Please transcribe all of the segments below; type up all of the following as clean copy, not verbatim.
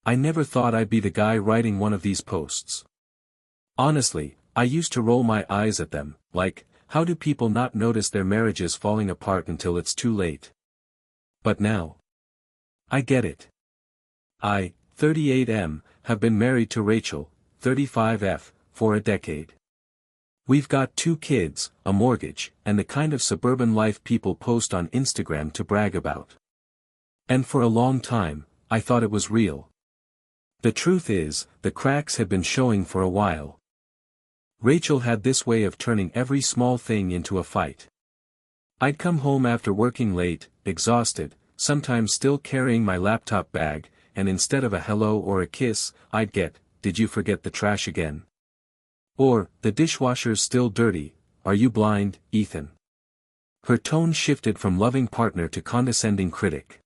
I never thought I'd be the guy writing one of these posts. Honestly, I used to roll my eyes at them, like, how do people not notice their marriages falling apart until it's too late? But now, I get it. I, 38M, have been married to Rachel, 35F, for a decade. We've got 2 kids, a mortgage, and the kind of suburban life people post on Instagram to brag about. And for a long time, I thought it was real. The truth is, the cracks had been showing for a while. Rachel had this way of turning every small thing into a fight. I'd come home after working late, exhausted, sometimes still carrying my laptop bag, and instead of a hello or a kiss, I'd get, "Did you forget the trash again?" Or, "The dishwasher's still dirty, are you blind, Ethan?" Her tone shifted from loving partner to condescending critic.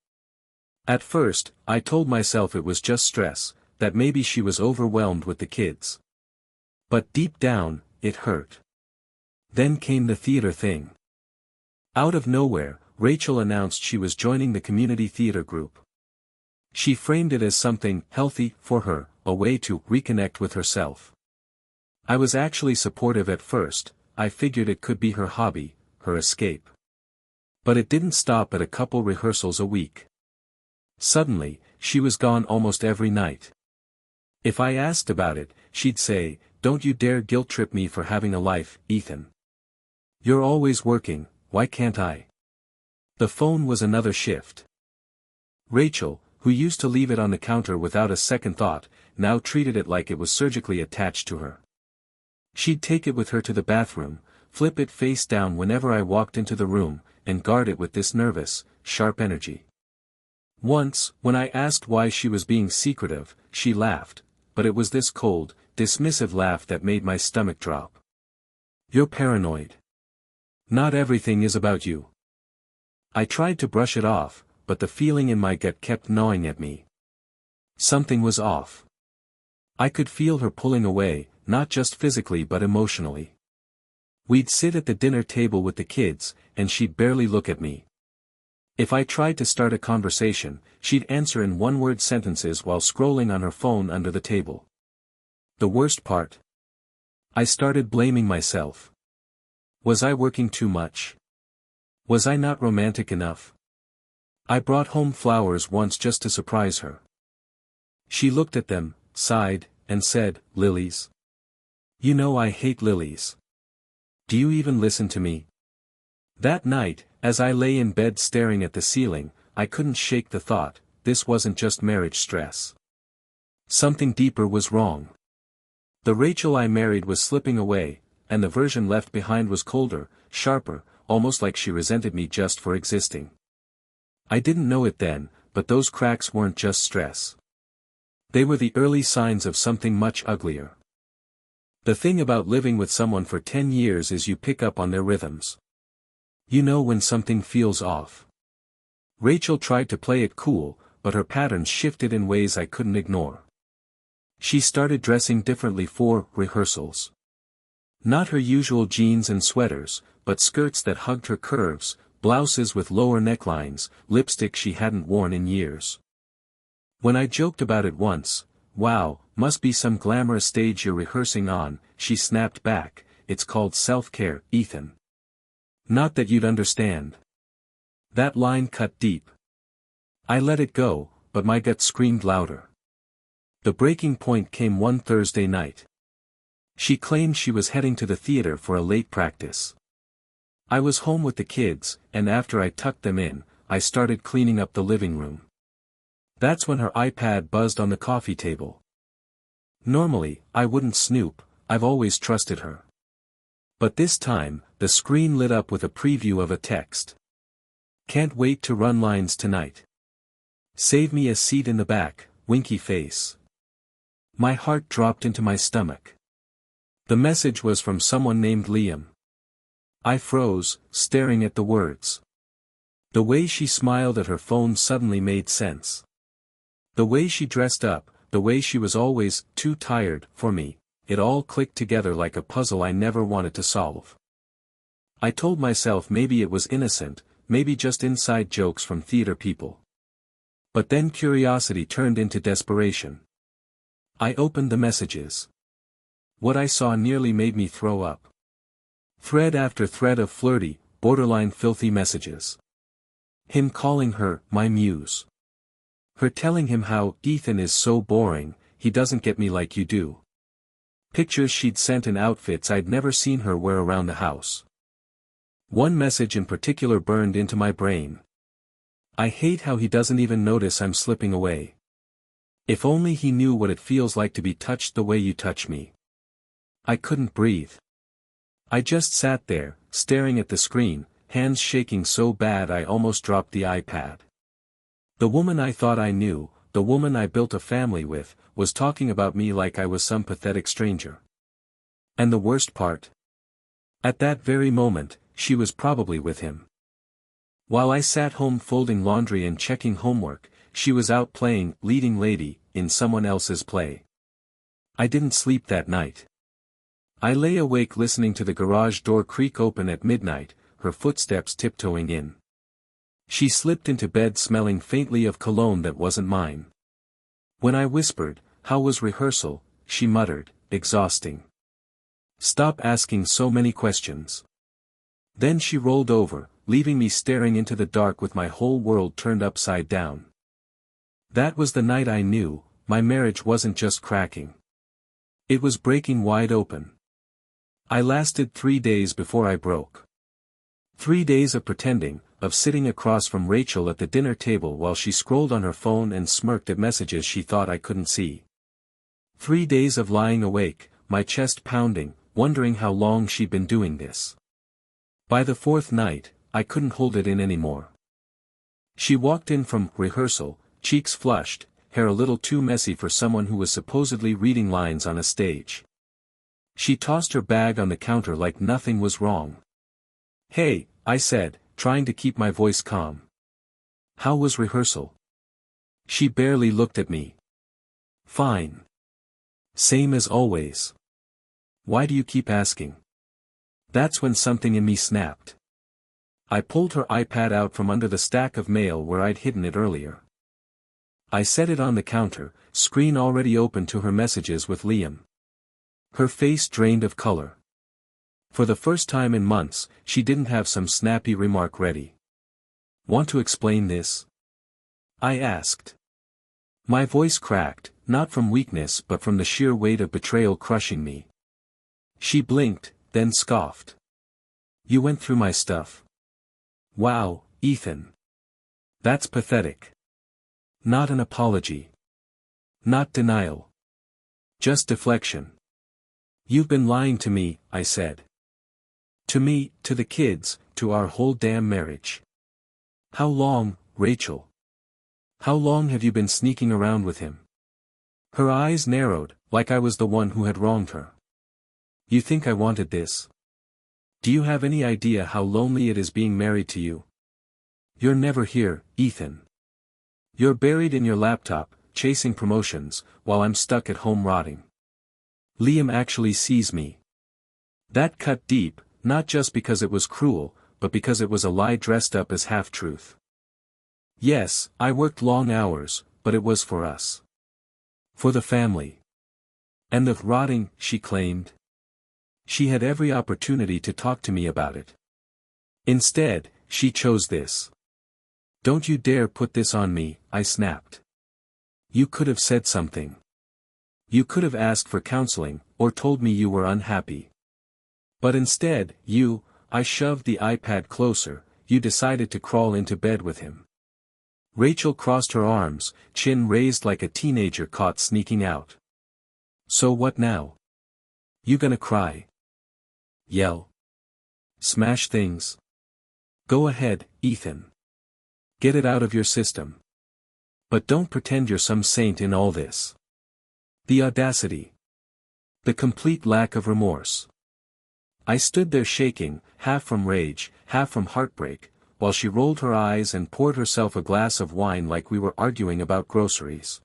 At first, I told myself it was just stress, that maybe she was overwhelmed with the kids. But deep down, it hurt. Then came the theater thing. Out of nowhere, Rachel announced she was joining the community theater group. She framed it as something healthy for her, a way to reconnect with herself. I was actually supportive at first. I figured it could be her hobby, her escape. But it didn't stop at a couple rehearsals a week. Suddenly, she was gone almost every night. If I asked about it, she'd say, "Don't you dare guilt-trip me for having a life, Ethan. You're always working, why can't I?" The phone was another shift. Rachel, who used to leave it on the counter without a second thought, now treated it like it was surgically attached to her. She'd take it with her to the bathroom, flip it face down whenever I walked into the room, and guard it with this nervous, sharp energy. Once, when I asked why she was being secretive, she laughed, but it was this cold, dismissive laugh that made my stomach drop. "You're paranoid. Not everything is about you." I tried to brush it off, but the feeling in my gut kept gnawing at me. Something was off. I could feel her pulling away, not just physically but emotionally. We'd sit at the dinner table with the kids, and she'd barely look at me. If I tried to start a conversation, she'd answer in one-word sentences while scrolling on her phone under the table. The worst part? I started blaming myself. Was I working too much? Was I not romantic enough? I brought home flowers once just to surprise her. She looked at them, sighed, and said, "Lilies? You know I hate lilies. Do you even listen to me?" That night, as I lay in bed staring at the ceiling, I couldn't shake the thought, this wasn't just marriage stress. Something deeper was wrong. The Rachel I married was slipping away, and the version left behind was colder, sharper, almost like she resented me just for existing. I didn't know it then, but those cracks weren't just stress. They were the early signs of something much uglier. The thing about living with someone for 10 years is you pick up on their rhythms. You know when something feels off. Rachel tried to play it cool, but her patterns shifted in ways I couldn't ignore. She started dressing differently for rehearsals. Not her usual jeans and sweaters, but skirts that hugged her curves, blouses with lower necklines, lipstick she hadn't worn in years. When I joked about it once, "Wow, must be some glamorous stage you're rehearsing on," she snapped back, "It's called self-care, Ethan. Not that you'd understand." That line cut deep. I let it go, but my gut screamed louder. The breaking point came one Thursday night. She claimed she was heading to the theater for a late practice. I was home with the kids, and after I tucked them in, I started cleaning up the living room. That's when her iPad buzzed on the coffee table. Normally, I wouldn't snoop, I've always trusted her. But this time, the screen lit up with a preview of a text. "Can't wait to run lines tonight. Save me a seat in the back, winky face." My heart dropped into my stomach. The message was from someone named Liam. I froze, staring at the words. The way she smiled at her phone suddenly made sense. The way she dressed up, the way she was always too tired for me, it all clicked together like a puzzle I never wanted to solve. I told myself maybe it was innocent, maybe just inside jokes from theater people. But then curiosity turned into desperation. I opened the messages. What I saw nearly made me throw up. Thread after thread of flirty, borderline filthy messages. Him calling her, my muse. Her telling him how, Ethan is so boring, he doesn't get me like you do. Pictures she'd sent in outfits I'd never seen her wear around the house. One message in particular burned into my brain. I hate how he doesn't even notice I'm slipping away. If only he knew what it feels like to be touched the way you touch me. I couldn't breathe. I just sat there, staring at the screen, hands shaking so bad I almost dropped the iPad. The woman I thought I knew, the woman I built a family with, was talking about me like I was some pathetic stranger. And the worst part? At that very moment, she was probably with him. While I sat home folding laundry and checking homework, she was out playing leading lady in someone else's play. I didn't sleep that night. I lay awake listening to the garage door creak open at midnight, her footsteps tiptoeing in. She slipped into bed smelling faintly of cologne that wasn't mine. When I whispered, "How was rehearsal?" she muttered, "Exhausting. Stop asking so many questions." Then she rolled over, leaving me staring into the dark with my whole world turned upside down. That was the night I knew, my marriage wasn't just cracking. It was breaking wide open. I lasted 3 days before I broke. 3 days of pretending, of sitting across from Rachel at the dinner table while she scrolled on her phone and smirked at messages she thought I couldn't see. 3 days of lying awake, my chest pounding, wondering how long she'd been doing this. By the 4th night, I couldn't hold it in anymore. She walked in from rehearsal, cheeks flushed, hair a little too messy for someone who was supposedly reading lines on a stage. She tossed her bag on the counter like nothing was wrong. "Hey," I said, trying to keep my voice calm. "How was rehearsal?" She barely looked at me. "Fine. Same as always. Why do you keep asking?" That's when something in me snapped. I pulled her iPad out from under the stack of mail where I'd hidden it earlier. I set it on the counter, screen already open to her messages with Liam. Her face drained of color. For the first time in months, she didn't have some snappy remark ready. "Want to explain this?" I asked. My voice cracked, not from weakness but from the sheer weight of betrayal crushing me. She blinked, then scoffed. "You went through my stuff. Wow, Ethan. That's pathetic. Not an apology. Not denial. Just deflection." "You've been lying to me," I said. "To me, to the kids, to our whole damn marriage. How long, Rachel? How long have you been sneaking around with him?" Her eyes narrowed, like I was the one who had wronged her. "You think I wanted this? Do you have any idea how lonely it is being married to you? You're never here, Ethan. You're buried in your laptop, chasing promotions, while I'm stuck at home rotting. Liam actually sees me." That cut deep, not just because it was cruel, but because it was a lie dressed up as half-truth. Yes, I worked long hours, but it was for us. For the family. And the rotting, she claimed. She had every opportunity to talk to me about it. Instead, she chose this. "Don't you dare put this on me," I snapped. "You could have said something. You could have asked for counseling, or told me you were unhappy. But instead, I shoved the iPad closer, you decided to crawl into bed with him." Rachel crossed her arms, chin raised like a teenager caught sneaking out. "So what now? You gonna cry? Yell? Smash things? Go ahead, Ethan. Get it out of your system. But don't pretend you're some saint in all this." The audacity. The complete lack of remorse. I stood there shaking, half from rage, half from heartbreak, while she rolled her eyes and poured herself a glass of wine like we were arguing about groceries.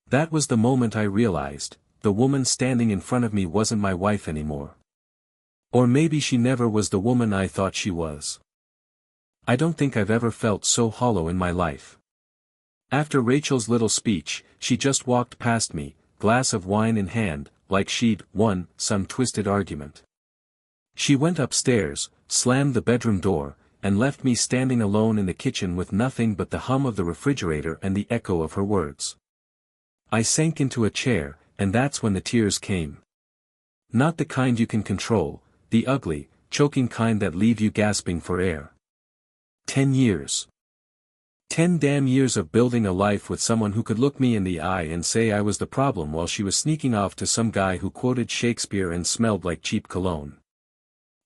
That was the moment I realized, the woman standing in front of me wasn't my wife anymore. Or maybe she never was the woman I thought she was. I don't think I've ever felt so hollow in my life. After Rachel's little speech, she just walked past me, glass of wine in hand, like she'd won some twisted argument. She went upstairs, slammed the bedroom door, and left me standing alone in the kitchen with nothing but the hum of the refrigerator and the echo of her words. I sank into a chair, and that's when the tears came. Not the kind you can control, the ugly, choking kind that leave you gasping for air. 10 years. 10 damn years of building a life with someone who could look me in the eye and say I was the problem while she was sneaking off to some guy who quoted Shakespeare and smelled like cheap cologne.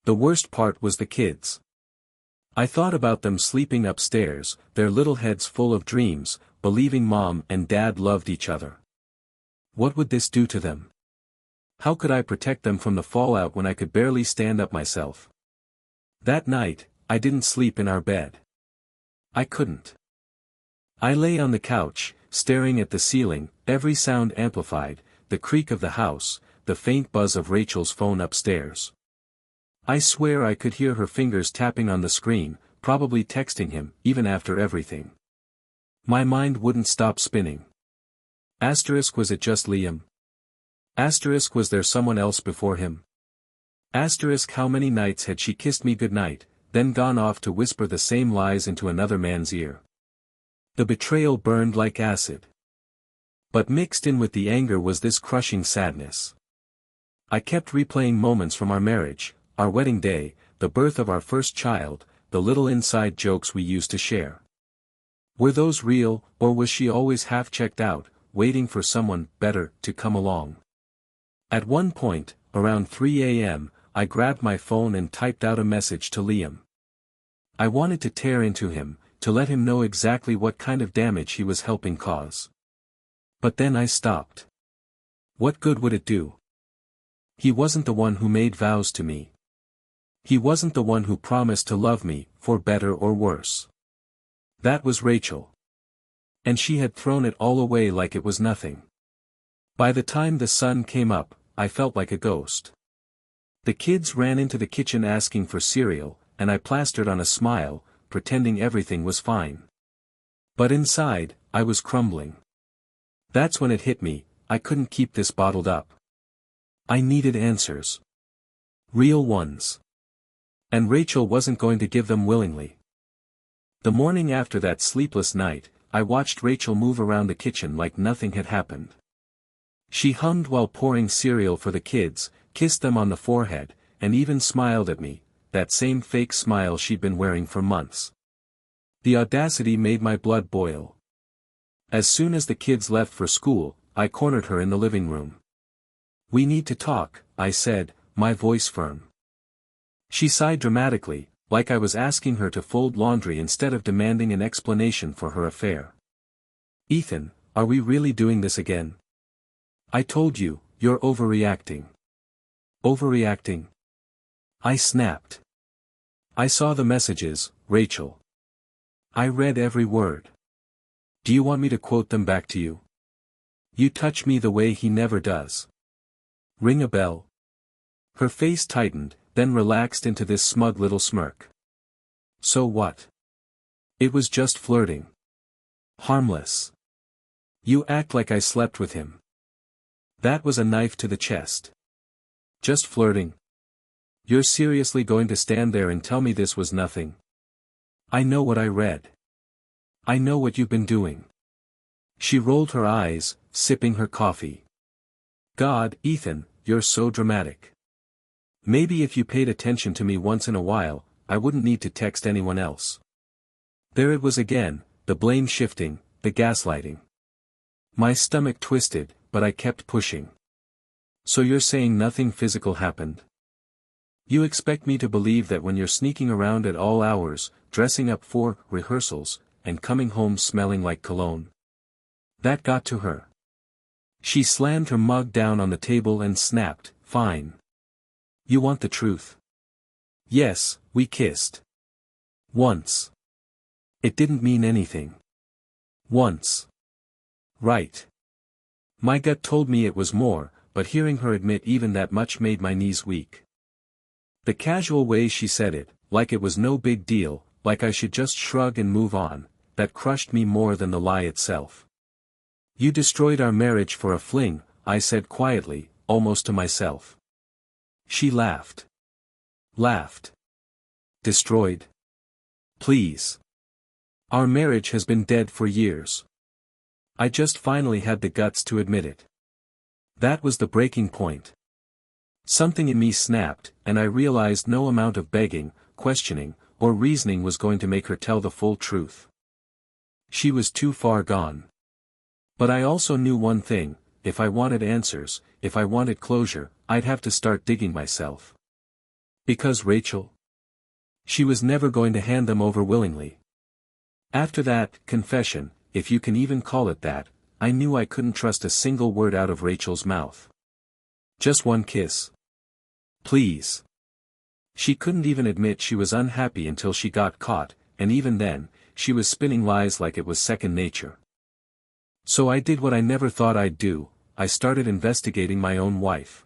The worst part was the kids. I thought about them sleeping upstairs, their little heads full of dreams, believing mom and dad loved each other. What would this do to them? How could I protect them from the fallout when I could barely stand up myself? That night, I didn't sleep in our bed. I couldn't. I lay on the couch, staring at the ceiling, every sound amplified, the creak of the house, the faint buzz of Rachel's phone upstairs. I swear I could hear her fingers tapping on the screen, probably texting him, even after everything. My mind wouldn't stop spinning. Asterisk, was it just Liam? Asterisk, was there someone else before him? Asterisk, how many nights had she kissed me goodnight, then gone off to whisper the same lies into another man's ear? The betrayal burned like acid. But mixed in with the anger was this crushing sadness. I kept replaying moments from our marriage, our wedding day, the birth of our first child, the little inside jokes we used to share. Were those real, or was she always half checked out, waiting for someone better to come along? At one point, around 3 a.m., I grabbed my phone and typed out a message to Liam. I wanted to tear into him, to let him know exactly what kind of damage he was helping cause. But then I stopped. What good would it do? He wasn't the one who made vows to me. He wasn't the one who promised to love me, for better or worse. That was Rachel. And she had thrown it all away like it was nothing. By the time the sun came up, I felt like a ghost. The kids ran into the kitchen asking for cereal, and I plastered on a smile, pretending everything was fine. But inside, I was crumbling. That's when it hit me, I couldn't keep this bottled up. I needed answers. Real ones. And Rachel wasn't going to give them willingly. The morning after that sleepless night, I watched Rachel move around the kitchen like nothing had happened. She hummed while pouring cereal for the kids, kissed them on the forehead, and even smiled at me, that same fake smile she'd been wearing for months. The audacity made my blood boil. As soon as the kids left for school, I cornered her in the living room. "We need to talk," I said, my voice firm. She sighed dramatically, like I was asking her to fold laundry instead of demanding an explanation for her affair. "Ethan, are we really doing this again? I told you, you're overreacting." "Overreacting?" I snapped. "I saw the messages, Rachel. I read every word. Do you want me to quote them back to you? You touch me the way he never does. Ring a bell?" Her face tightened, then relaxed into this smug little smirk. "So what? It was just flirting. Harmless. You act like I slept with him." That was a knife to the chest. "Just flirting? You're seriously going to stand there and tell me this was nothing? I know what I read. I know what you've been doing." She rolled her eyes, sipping her coffee. "God, Ethan, you're so dramatic. Maybe if you paid attention to me once in a while, I wouldn't need to text anyone else." There it was again, the blame shifting, the gaslighting. My stomach twisted, but I kept pushing. "So you're saying nothing physical happened? You expect me to believe that when you're sneaking around at all hours, dressing up for rehearsals, and coming home smelling like cologne?" That got to her. She slammed her mug down on the table and snapped, "Fine. You want the truth? Yes, we kissed. Once. It didn't mean anything. Once. Right." My gut told me it was more, but hearing her admit even that much made my knees weak. The casual way she said it, like it was no big deal, like I should just shrug and move on, that crushed me more than the lie itself. "You destroyed our marriage for a fling," I said quietly, almost to myself. She laughed. Laughed. "Destroyed? Please. Our marriage has been dead for years." I just finally had the guts to admit it. That was the breaking point. Something in me snapped, and I realized no amount of begging, questioning, or reasoning was going to make her tell the full truth. She was too far gone. But I also knew one thing: if I wanted answers, if I wanted closure, I'd have to start digging myself. Because Rachel? She was never going to hand them over willingly. After that confession, if you can even call it that, I knew I couldn't trust a single word out of Rachel's mouth. Just one kiss. Please. She couldn't even admit she was unhappy until she got caught, and even then, she was spinning lies like it was second nature. So I did what I never thought I'd do: I started investigating my own wife.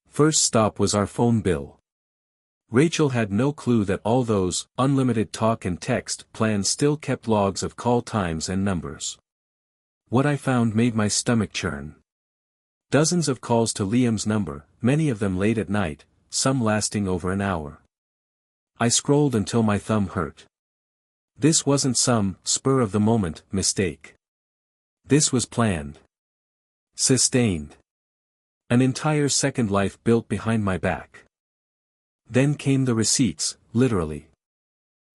First stop was our phone bill. Rachel had no clue that all those unlimited talk and text plans still kept logs of call times and numbers. What I found made my stomach churn. Dozens of calls to Liam's number, many of them late at night, some lasting over an hour. I scrolled until my thumb hurt. This wasn't some spur-of-the-moment mistake. This was planned. Sustained. An entire second life built behind my back. Then came the receipts, literally.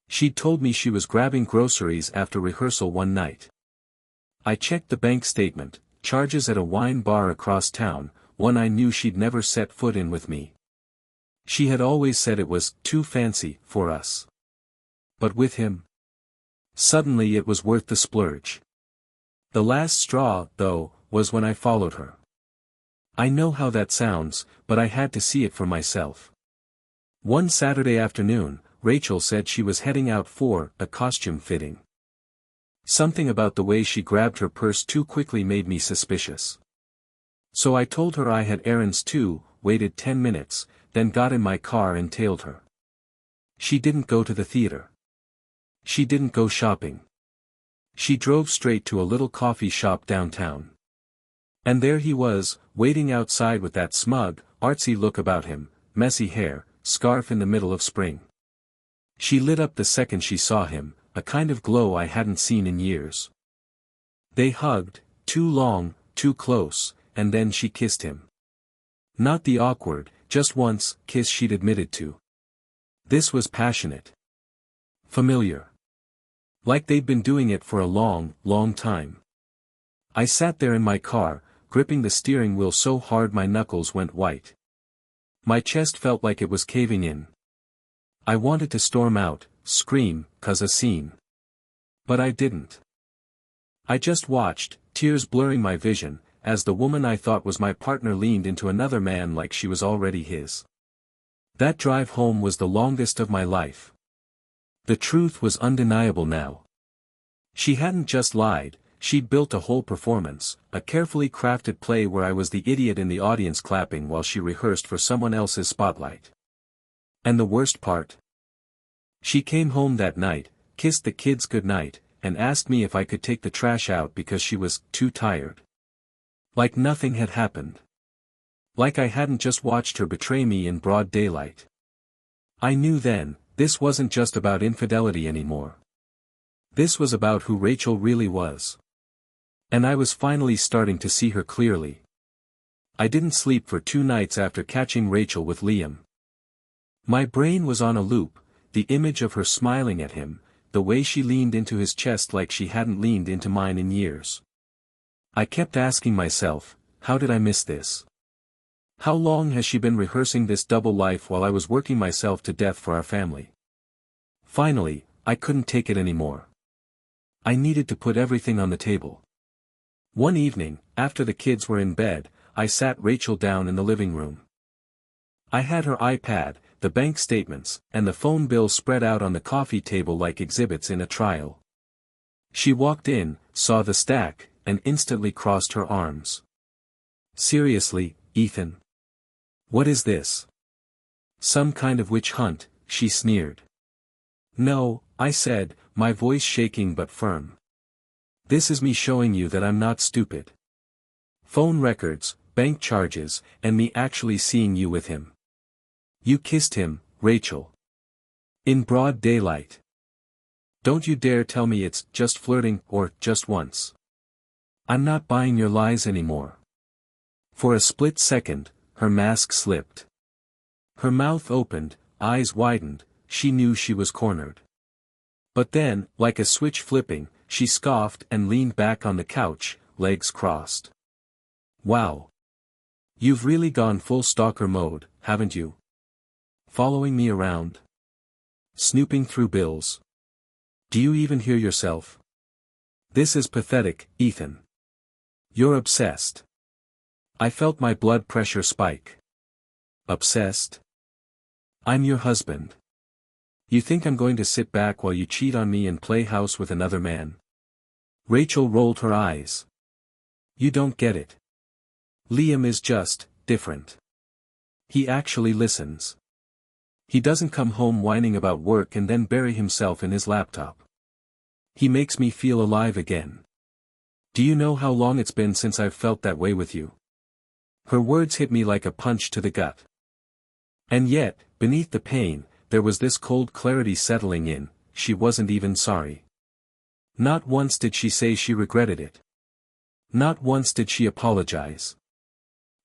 She'd told me she was grabbing groceries after rehearsal one night. I checked the bank statement: charges at a wine bar across town, one I knew she'd never set foot in with me. She had always said it was too fancy for us. But with him? Suddenly it was worth the splurge. The last straw, though, was when I followed her. I know how that sounds, but I had to see it for myself. One Saturday afternoon, Rachel said she was heading out for a costume fitting. Something about the way she grabbed her purse too quickly made me suspicious. So I told her I had errands too, waited 10 minutes, then got in my car and tailed her. She didn't go to the theater. She didn't go shopping. She drove straight to a little coffee shop downtown. And there he was, waiting outside with that smug, artsy look about him, messy hair, scarf in the middle of spring. She lit up the second she saw him, a kind of glow I hadn't seen in years. They hugged, too long, too close, and then she kissed him. Not the awkward, just once, kiss she'd admitted to. This was passionate. Familiar. Like they'd been doing it for a long, long time. I sat there in my car, gripping the steering wheel so hard my knuckles went white. My chest felt like it was caving in. I wanted to storm out, scream, 'cause a scene. But I didn't. I just watched, tears blurring my vision, as the woman I thought was my partner leaned into another man like she was already his. That drive home was the longest of my life. The truth was undeniable now. She hadn't just lied, she'd built a whole performance, a carefully crafted play where I was the idiot in the audience clapping while she rehearsed for someone else's spotlight. And the worst part? She came home that night, kissed the kids goodnight, and asked me if I could take the trash out because she was too tired. Like nothing had happened. Like I hadn't just watched her betray me in broad daylight. I knew then, this wasn't just about infidelity anymore. This was about who Rachel really was. And I was finally starting to see her clearly. I didn't sleep for 2 nights after catching Rachel with Liam. My brain was on a loop, the image of her smiling at him, the way she leaned into his chest like she hadn't leaned into mine in years. I kept asking myself, how did I miss this? How long has she been rehearsing this double life while I was working myself to death for our family? Finally, I couldn't take it anymore. I needed to put everything on the table. One evening, after the kids were in bed, I sat Rachel down in the living room. I had her iPad, the bank statements, and the phone bill spread out on the coffee table like exhibits in a trial. She walked in, saw the stack, and instantly crossed her arms. "Seriously, Ethan? What is this? Some kind of witch hunt?" she sneered. "No," I said, my voice shaking but firm. This is me showing you that I'm not stupid. Phone records, bank charges, and me actually seeing you with him. You kissed him, Rachel. In broad daylight. Don't you dare tell me it's just flirting or just once. I'm not buying your lies anymore. For a split second, her mask slipped. Her mouth opened, eyes widened, she knew she was cornered. But then, like a switch flipping, she scoffed and leaned back on the couch, legs crossed. Wow. You've really gone full stalker mode, haven't you? Following me around. Snooping through bills. Do you even hear yourself? This is pathetic, Ethan. You're obsessed. I felt my blood pressure spike. Obsessed? I'm your husband. You think I'm going to sit back while you cheat on me and play house with another man? Rachel rolled her eyes. You don't get it. Liam is just different. He actually listens. He doesn't come home whining about work and then bury himself in his laptop. He makes me feel alive again. Do you know how long it's been since I've felt that way with you? Her words hit me like a punch to the gut. And yet, beneath the pain, there was this cold clarity settling in. She wasn't even sorry. Not once did she say she regretted it. Not once did she apologize.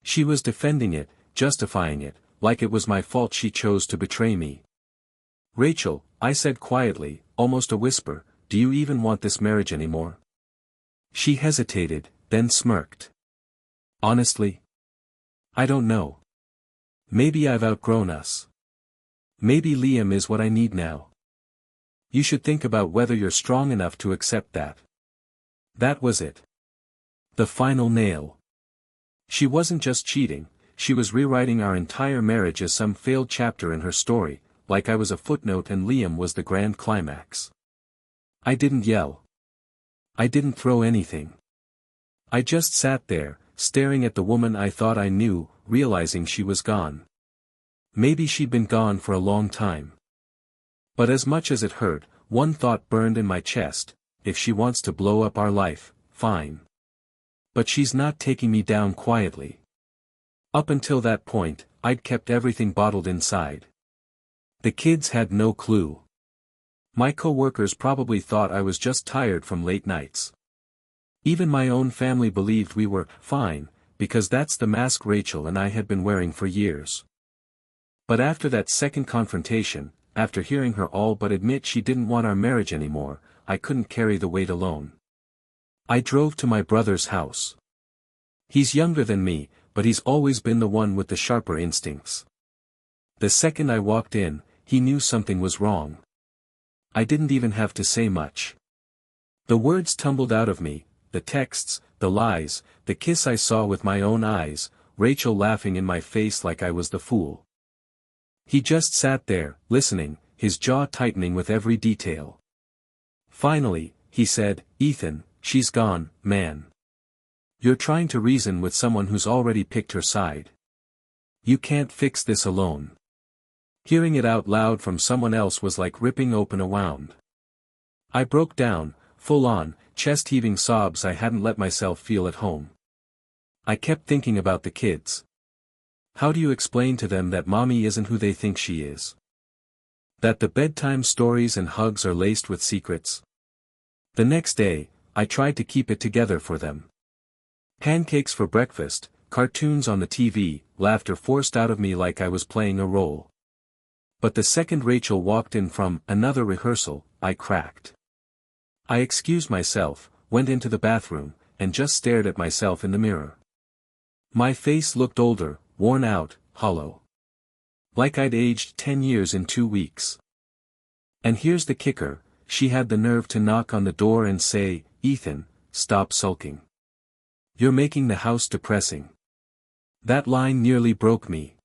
She was defending it, justifying it, like it was my fault she chose to betray me. Rachel, I said quietly, almost a whisper, do you even want this marriage anymore? She hesitated, then smirked. Honestly? I don't know. Maybe I've outgrown us. Maybe Liam is what I need now. You should think about whether you're strong enough to accept that. That was it. The final nail. She wasn't just cheating, she was rewriting our entire marriage as some failed chapter in her story, like I was a footnote and Liam was the grand climax. I didn't yell. I didn't throw anything. I just sat there, staring at the woman I thought I knew, realizing she was gone. Maybe she'd been gone for a long time. But as much as it hurt, one thought burned in my chest: if she wants to blow up our life, fine. But she's not taking me down quietly. Up until that point, I'd kept everything bottled inside. The kids had no clue. My co-workers probably thought I was just tired from late nights. Even my own family believed we were fine, because that's the mask Rachel and I had been wearing for years. But after that second confrontation, after hearing her all but admit she didn't want our marriage anymore, I couldn't carry the weight alone. I drove to my brother's house. He's younger than me, but he's always been the one with the sharper instincts. The second I walked in, he knew something was wrong. I didn't even have to say much. The words tumbled out of me, the texts, the lies, the kiss I saw with my own eyes, Rachel laughing in my face like I was the fool. He just sat there, listening, his jaw tightening with every detail. Finally, he said, "Ethan, she's gone, man. You're trying to reason with someone who's already picked her side. You can't fix this alone." Hearing it out loud from someone else was like ripping open a wound. I broke down, full on, chest-heaving sobs I hadn't let myself feel at home. I kept thinking about the kids. How do you explain to them that mommy isn't who they think she is? That the bedtime stories and hugs are laced with secrets? The next day, I tried to keep it together for them. Pancakes for breakfast, cartoons on the TV, laughter forced out of me like I was playing a role. But the second Rachel walked in from another rehearsal, I cracked. I excused myself, went into the bathroom, and just stared at myself in the mirror. My face looked older, worn out, hollow. Like I'd aged 10 years in 2 weeks. And here's the kicker, she had the nerve to knock on the door and say, "Ethan, stop sulking. You're making the house depressing." That line nearly broke me.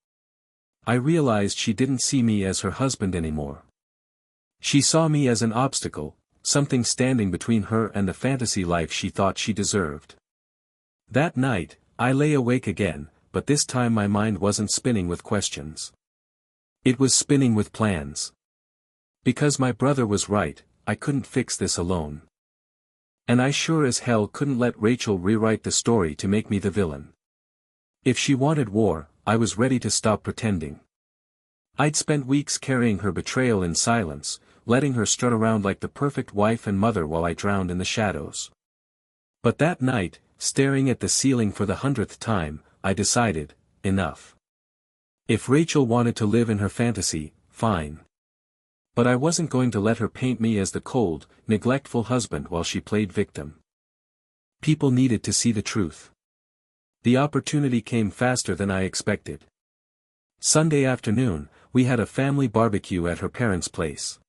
I realized she didn't see me as her husband anymore. She saw me as an obstacle, something standing between her and the fantasy life she thought she deserved. That night, I lay awake again, but this time my mind wasn't spinning with questions. It was spinning with plans. Because my brother was right, I couldn't fix this alone. And I sure as hell couldn't let Rachel rewrite the story to make me the villain. If she wanted war, I was ready to stop pretending. I'd spent weeks carrying her betrayal in silence, letting her strut around like the perfect wife and mother while I drowned in the shadows. But that night, staring at the ceiling for the 100th time, I decided, enough. If Rachel wanted to live in her fantasy, fine. But I wasn't going to let her paint me as the cold, neglectful husband while she played victim. People needed to see the truth. The opportunity came faster than I expected. Sunday afternoon, we had a family barbecue at her parents' place.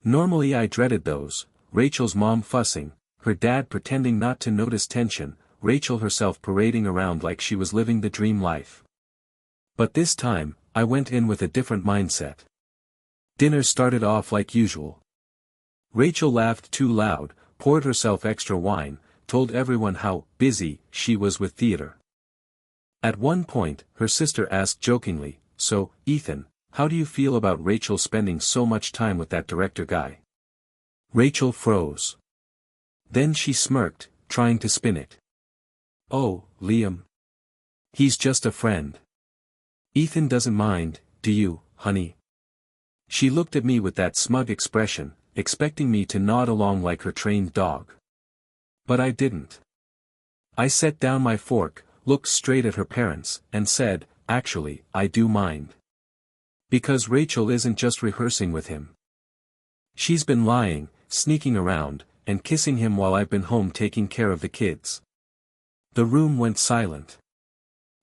Normally I dreaded those, Rachel's mom fussing, her dad pretending not to notice tension, Rachel herself parading around like she was living the dream life. But this time, I went in with a different mindset. Dinner started off like usual. Rachel laughed too loud, poured herself extra wine, told everyone how busy she was with theater. At one point, her sister asked jokingly, "So, Ethan, how do you feel about Rachel spending so much time with that director guy?" Rachel froze. Then she smirked, trying to spin it. "Oh, Liam. He's just a friend. Ethan doesn't mind, do you, honey?" She looked at me with that smug expression, expecting me to nod along like her trained dog. But I didn't. I set down my fork, looked straight at her parents, and said, "Actually, I do mind. Because Rachel isn't just rehearsing with him. She's been lying, sneaking around, and kissing him while I've been home taking care of the kids." The room went silent.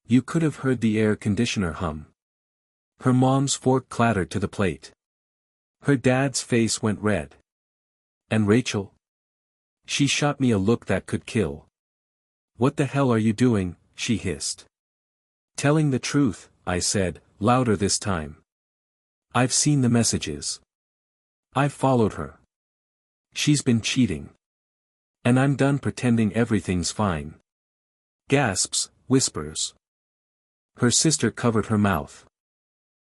You could have heard the air conditioner hum. Her mom's fork clattered to the plate. Her dad's face went red. And Rachel? She shot me a look that could kill. "What the hell are you doing?" she hissed. "Telling the truth," I said, louder this time. "I've seen the messages. I've followed her. She's been cheating. And I'm done pretending everything's fine." Gasps, whispers. Her sister covered her mouth.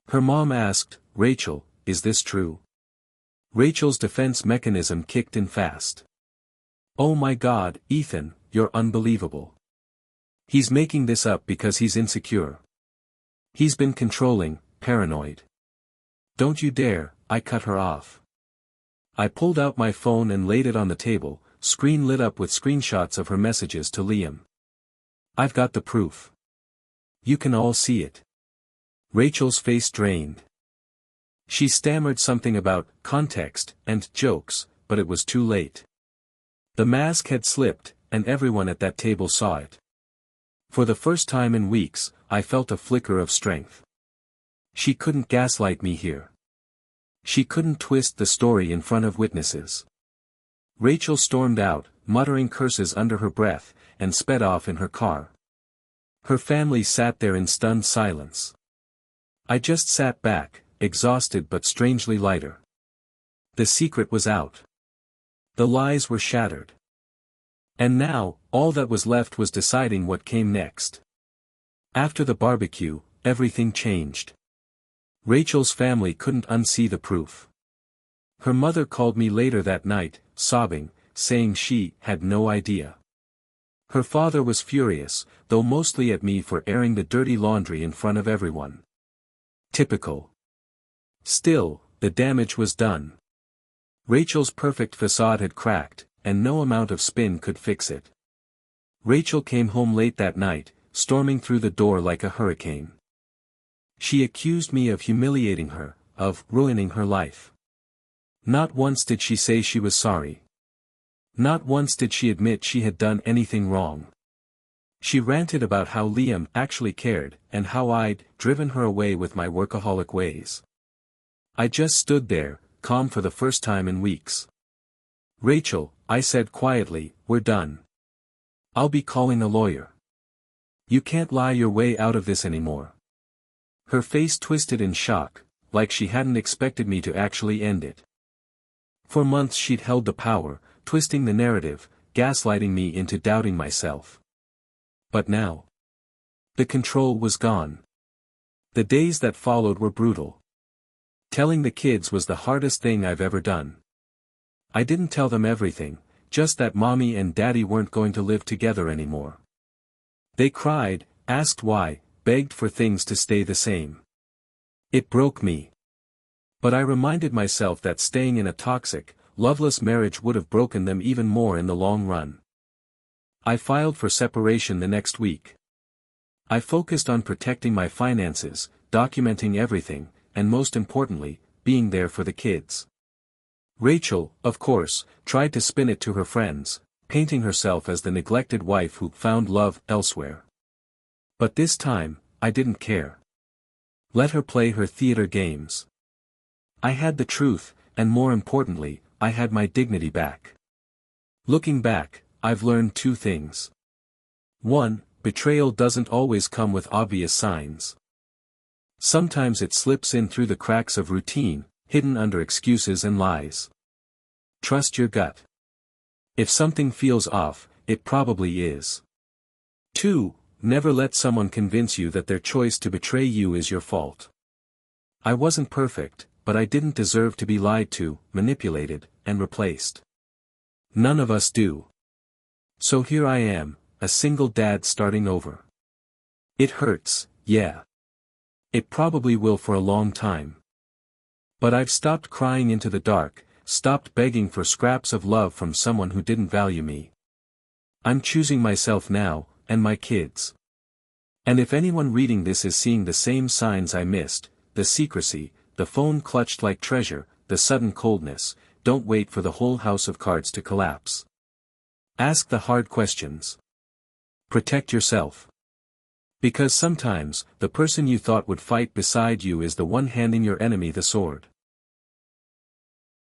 Her mom asked, "Rachel, is this true?" Rachel's defense mechanism kicked in fast. "Oh my God, Ethan, you're unbelievable. He's making this up because he's insecure. He's been controlling, paranoid." "Don't you dare," I cut her off. I pulled out my phone and laid it on the table, screen lit up with screenshots of her messages to Liam. "I've got the proof. You can all see it." Rachel's face drained. She stammered something about context and jokes, but it was too late. The mask had slipped, and everyone at that table saw it. For the first time in weeks, I felt a flicker of strength. She couldn't gaslight me here. She couldn't twist the story in front of witnesses. Rachel stormed out, muttering curses under her breath, and sped off in her car. Her family sat there in stunned silence. I just sat back, exhausted but strangely lighter. The secret was out. The lies were shattered. And now, all that was left was deciding what came next. After the barbecue, everything changed. Rachel's family couldn't unsee the proof. Her mother called me later that night, sobbing, saying she had no idea. Her father was furious, though mostly at me for airing the dirty laundry in front of everyone. Typical. Still, the damage was done. Rachel's perfect facade had cracked, and no amount of spin could fix it. Rachel came home late that night, storming through the door like a hurricane. She accused me of humiliating her, of ruining her life. Not once did she say she was sorry. Not once did she admit she had done anything wrong. She ranted about how Liam actually cared, and how I'd driven her away with my workaholic ways. I just stood there, calm for the first time in weeks. "Rachel," I said quietly, "we're done. I'll be calling a lawyer. You can't lie your way out of this anymore." Her face twisted in shock, like she hadn't expected me to actually end it. For months she'd held the power, twisting the narrative, gaslighting me into doubting myself. But now, the control was gone. The days that followed were brutal. Telling the kids was the hardest thing I've ever done. I didn't tell them everything, just that mommy and daddy weren't going to live together anymore. They cried, asked why, begged for things to stay the same. It broke me. But I reminded myself that staying in a toxic, loveless marriage would have broken them even more in the long run. I filed for separation the next week. I focused on protecting my finances, documenting everything, and most importantly, being there for the kids. Rachel, of course, tried to spin it to her friends, painting herself as the neglected wife who found love elsewhere. But this time, I didn't care. Let her play her theater games. I had the truth, and more importantly, I had my dignity back. Looking back, I've learned two things. 1. Betrayal doesn't always come with obvious signs. Sometimes it slips in through the cracks of routine, hidden under excuses and lies. Trust your gut. If something feels off, it probably is. 2. Never let someone convince you that their choice to betray you is your fault. I wasn't perfect, but I didn't deserve to be lied to, manipulated, and replaced. None of us do. So here I am, a single dad starting over. It hurts, yeah. It probably will for a long time. But I've stopped crying into the dark, stopped begging for scraps of love from someone who didn't value me. I'm choosing myself now, and my kids. And if anyone reading this is seeing the same signs I missed, the secrecy, the phone clutched like treasure, the sudden coldness, don't wait for the whole house of cards to collapse. Ask the hard questions. Protect yourself. Because sometimes, the person you thought would fight beside you is the one handing your enemy the sword.